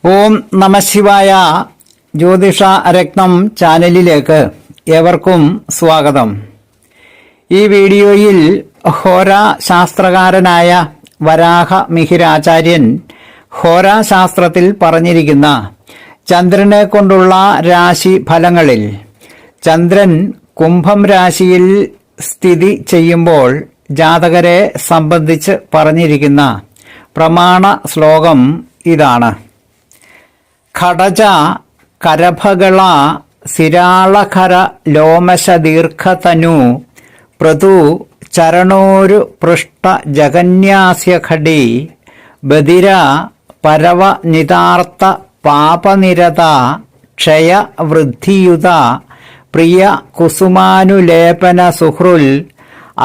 ഓം നമഃശിവായ. ജ്യോതിഷ രത്നം ചാനലിലേക്ക് ഏവർക്കും സ്വാഗതം. ഈ വീഡിയോയിൽ ഹോരാശാസ്ത്രകാരനായ വരാഹ മിഹിരാചാര്യൻ ഹോരാശാസ്ത്രത്തിൽ പറഞ്ഞിരിക്കുന്ന ചന്ദ്രനെ കൊണ്ടുള്ള രാശി ഫലങ്ങളിൽ ചന്ദ്രൻ കുംഭം രാശിയിൽ സ്ഥിതി ചെയ്യുമ്പോൾ ജാതകരെ സംബന്ധിച്ച് പറഞ്ഞിരിക്കുന്ന പ്രമാണ ശ്ലോകം ഇതാണ്. ഖടജ കരഭകള സിരാളഖര ലോമശദീർഘതനു പ്രതു ചരണോരു പൃഷ്ട ജഗന്യാസ്യഖടി ബദിര പരവനിതാർത്ത പാപനിരത ക്ഷയ വൃദ്ധിയുത പ്രിയ കുസുമാനുലേപന സുഹൃൽ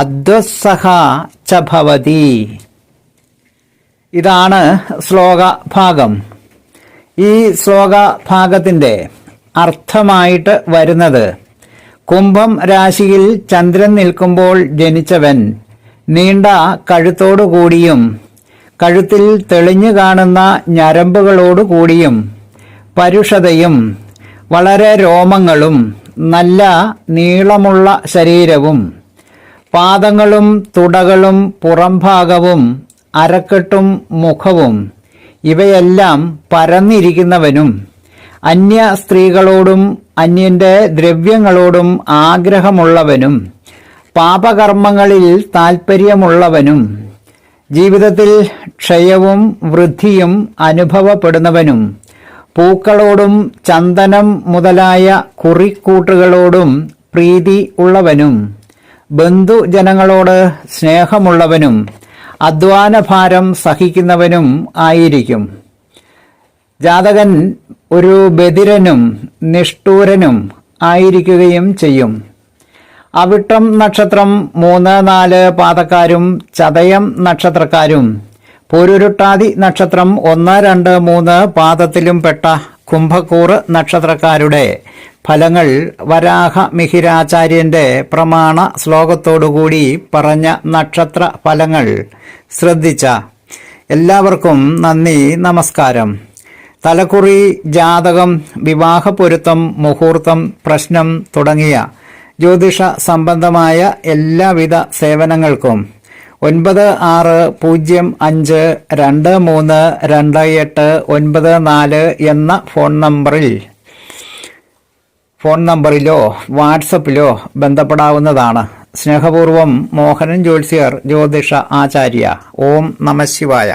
അദ്വസ്സഹ ച ഭവതി. ഇതാണ് ശ്ലോകഭാഗം. ഈ ശ്ലോകഭാഗത്തിന്റെ അർത്ഥമായിട്ട് വരുന്നത്, കുംഭം രാശിയിൽ ചന്ദ്രൻ നിൽക്കുമ്പോൾ ജനിച്ചവൻ നീണ്ട കഴുത്തോടുകൂടിയും കഴുത്തിൽ തെളിഞ്ഞു കാണുന്ന ഞരമ്പുകളോടുകൂടിയും പരുഷതയും വളരെ രോമങ്ങളും നല്ല നീളമുള്ള ശരീരവും പാദങ്ങളും തുടകളും പുറംഭാഗവും അരക്കെട്ടും മുഖവും ഇവയെല്ലാം പരന്നിരിക്കുന്നവനും അന്യ സ്ത്രീകളോടും അന്യന്റെ ദ്രവ്യങ്ങളോടും ആഗ്രഹമുള്ളവനും പാപകർമ്മങ്ങളിൽ താൽപ്പര്യമുള്ളവനും ജീവിതത്തിൽ ക്ഷയവും വൃദ്ധിയും അനുഭവപ്പെടുന്നവനും പൂക്കളോടും ചന്ദനം മുതലായ കുറിക്കൂട്ടുകളോടും പ്രീതി ഉള്ളവനും ബന്ധുജനങ്ങളോട് സ്നേഹമുള്ളവനും അധ്വാനഭാരം സഹിക്കുന്നവനും ആയിരിക്കും. ജാതകൻ ഒരു ബധിരനും നിഷ്ഠൂരനും ആയിരിക്കുകയും ചെയ്യും. അവിട്ടം നക്ഷത്രം 3-4 പാദക്കാരും ചതയം നക്ഷത്രക്കാരും പൂരുരുട്ടാതി നക്ഷത്രം 1-2-3 പാദത്തിലും പെട്ട കുംഭക്കൂറ് നക്ഷത്രക്കാരുടെ ഫലങ്ങൾ വരാഹ മിഹിരാചാര്യന്റെ പ്രമാണ ശ്ലോകത്തോടുകൂടി പറഞ്ഞ നക്ഷത്ര ഫലങ്ങൾ ശ്രദ്ധിച്ച എല്ലാവർക്കും നന്ദി, നമസ്കാരം. തലക്കുറി, ജാതകം, വിവാഹപ്പൊരുത്തം, മുഹൂർത്തം, പ്രശ്നം തുടങ്ങിയ ജ്യോതിഷ സംബന്ധമായ എല്ലാവിധ സേവനങ്ങൾക്കും 96-5232894 എന്ന ഫോൺ നമ്പറിലോ വാട്സപ്പിലോ ബന്ധപ്പെടാവുന്നതാണ്. സ്നേഹപൂർവം മോഹനൻ ജ്യോത്സ്യർ, ജ്യോതിഷ ആചാര്യ. ഓം നമഃശിവായ.